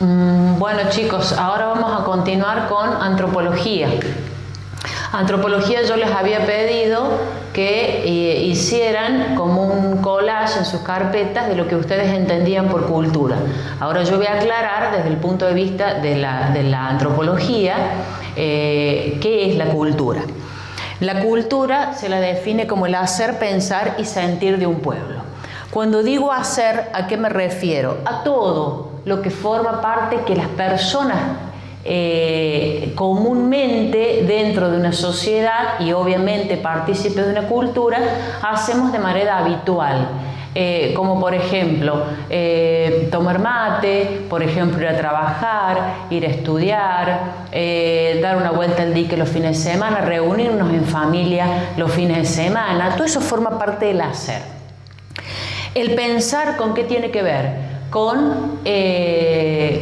Bueno, chicos, ahora vamos a continuar con antropología. Antropología, yo les había pedido que hicieran como un collage en sus carpetas de lo que ustedes entendían por cultura. Ahora yo voy a aclarar desde el punto de vista de la antropología qué es la cultura. La cultura se la define como el hacer, pensar y sentir de un pueblo. Cuando digo hacer, ¿a qué me refiero? A todo lo que forma parte que las personas comúnmente dentro de una sociedad y obviamente partícipes de una cultura hacemos de manera habitual, como por ejemplo tomar mate, por ejemplo ir a trabajar, ir a estudiar, dar una vuelta al dique los fines de semana, reunirnos en familia los fines de semana. Todo eso forma parte del hacer. El pensar, ¿con qué tiene que ver? Con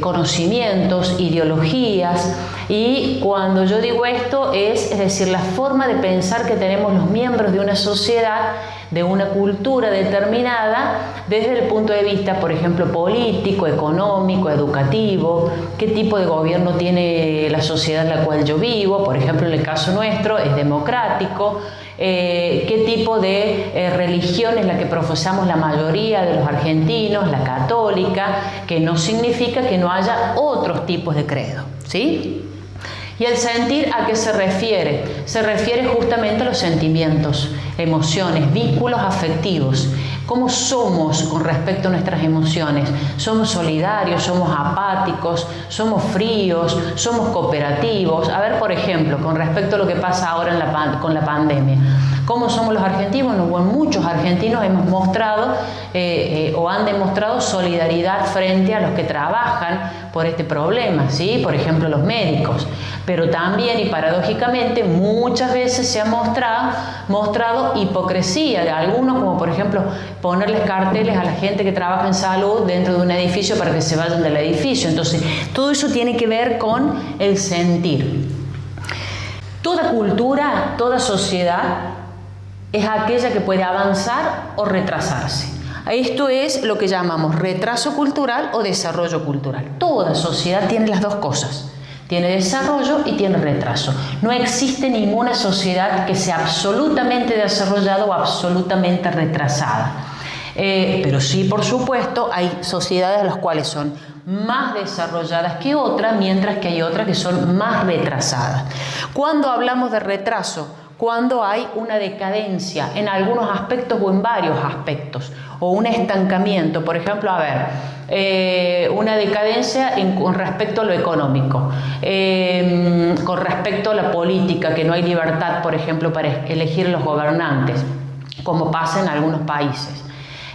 conocimientos, ideologías, y cuando yo digo esto es decir, la forma de pensar que tenemos los miembros de una sociedad, de una cultura determinada, desde el punto de vista, por ejemplo, político, económico, educativo, qué tipo de gobierno tiene la sociedad en la cual yo vivo, por ejemplo, en el caso nuestro es democrático, qué tipo de religión es la que profesamos la mayoría de los argentinos, la católica, que no significa que no haya otros tipos de credo, ¿sí? ¿Y el sentir a qué se refiere? Se refiere justamente a los sentimientos, emociones, vínculos afectivos. ¿Cómo somos con respecto a nuestras emociones? ¿Somos solidarios? ¿Somos apáticos? ¿Somos fríos? ¿Somos cooperativos? A ver, por ejemplo, con respecto a lo que pasa ahora con la pandemia. ¿Cómo somos los argentinos? Bueno, muchos argentinos hemos mostrado o han demostrado solidaridad frente a los que trabajan por este problema, ¿sí? Por ejemplo, los médicos. Pero también y paradójicamente muchas veces se ha mostrado hipocresía de algunos, como por ejemplo ponerles carteles a la gente que trabaja en salud dentro de un edificio para que se vayan del edificio. Entonces, todo eso tiene que ver con el sentir. Toda cultura, toda sociedad es aquella que puede avanzar o retrasarse. Esto es lo que llamamos retraso cultural o desarrollo cultural. Toda sociedad tiene las dos cosas. Tiene desarrollo y tiene retraso. No existe ninguna sociedad que sea absolutamente desarrollada o absolutamente retrasada. Pero sí, por supuesto, hay sociedades las cuales son más desarrolladas que otras, mientras que hay otras que son más retrasadas. Cuando hablamos de retraso, cuando hay una decadencia en algunos aspectos o en varios aspectos, o un estancamiento, por ejemplo, a ver, una decadencia con respecto a lo económico, con respecto a la política, que no hay libertad, por ejemplo, para elegir los gobernantes, como pasa en algunos países.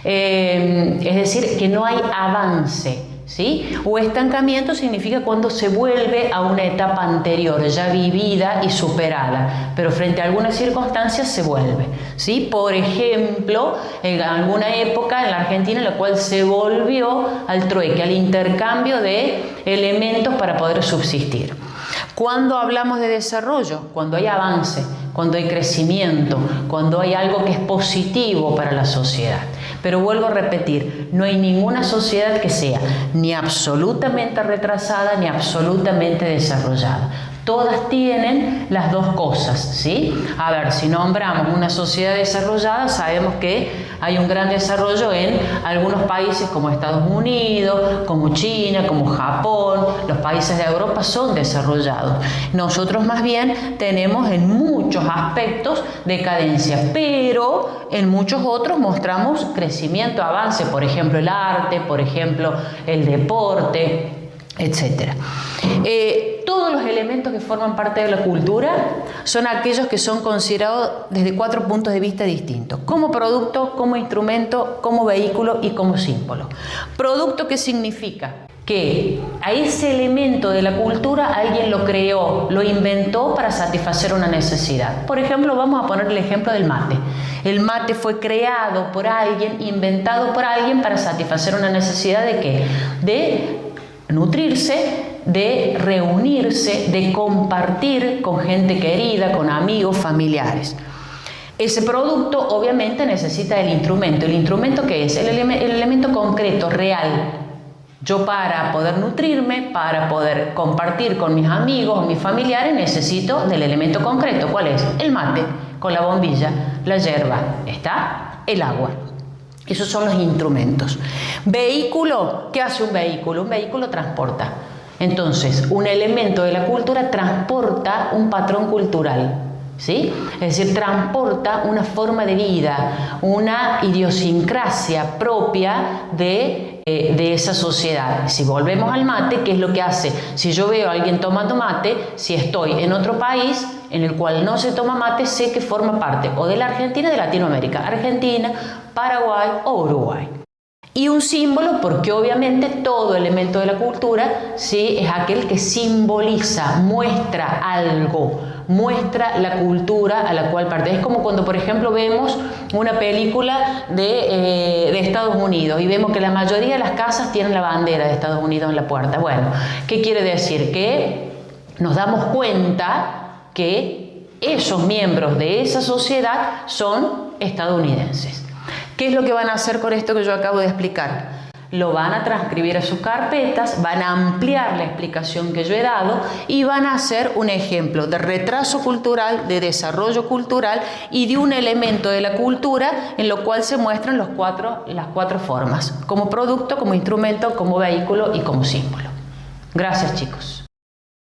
Es decir, que no hay avance, ¿sí? O estancamiento significa cuando se vuelve a una etapa anterior, ya vivida y superada, pero frente a algunas circunstancias se vuelve, ¿sí? Por ejemplo, en alguna época en la Argentina en la cual se volvió al trueque, al intercambio de elementos para poder subsistir. Cuando hablamos de desarrollo, cuando hay avance, cuando hay crecimiento, cuando hay algo que es positivo para la sociedad. Pero vuelvo a repetir, no hay ninguna sociedad que sea ni absolutamente retrasada ni absolutamente desarrollada. Todas tienen las dos cosas, ¿sí? A ver, si nombramos una sociedad desarrollada, sabemos que hay un gran desarrollo en algunos países como Estados Unidos, como China, como Japón. Los países de Europa son desarrollados. Nosotros más bien tenemos en muchos aspectos decadencia, pero en muchos otros mostramos crecimiento, avance, por ejemplo el arte, por ejemplo el deporte, etc. Todos los elementos que forman parte de la cultura son aquellos que son considerados desde 4 puntos de vista distintos: como producto, como instrumento, como vehículo y como símbolo. Producto, ¿qué significa? Que a ese elemento de la cultura alguien lo creó, lo inventó para satisfacer una necesidad. Por ejemplo, vamos a poner el ejemplo del mate. El mate fue creado por alguien, inventado por alguien para satisfacer una necesidad ¿de qué? De nutrirse, de reunirse, de compartir con gente querida, con amigos, familiares. Ese producto obviamente necesita el instrumento. ¿El instrumento qué es? El elemento concreto, real, Yo para poder nutrirme, para poder compartir con mis amigos o mis familiares, necesito del elemento concreto. ¿Cuál es? El mate, con la bombilla, la yerba, ¿está? El agua. Esos son los instrumentos. Vehículo, ¿qué hace un vehículo? Un vehículo transporta. Entonces, un elemento de la cultura transporta un patrón cultural, ¿sí? Es decir, transporta una forma de vida, una idiosincrasia propia de esa sociedad. Si volvemos al mate, ¿qué es lo que hace? Si yo veo a alguien tomando mate, si estoy en otro país en el cual no se toma mate, sé que forma parte o de la Argentina o de Latinoamérica, Argentina, Paraguay o Uruguay. Y un símbolo, porque obviamente todo elemento de la cultura, ¿sí?, es aquel que simboliza, muestra algo, muestra la cultura a la cual pertenece. Es como cuando, por ejemplo, vemos una película de Estados Unidos y vemos que la mayoría de las casas tienen la bandera de Estados Unidos en la puerta. Bueno, ¿qué quiere decir? Que nos damos cuenta que esos miembros de esa sociedad son estadounidenses. ¿Qué es lo que van a hacer con esto que yo acabo de explicar? Lo van a transcribir a sus carpetas, van a ampliar la explicación que yo he dado y van a hacer un ejemplo de retraso cultural, de desarrollo cultural y de un elemento de la cultura en lo cual se muestran las cuatro formas, como producto, como instrumento, como vehículo y como símbolo. Gracias, chicos.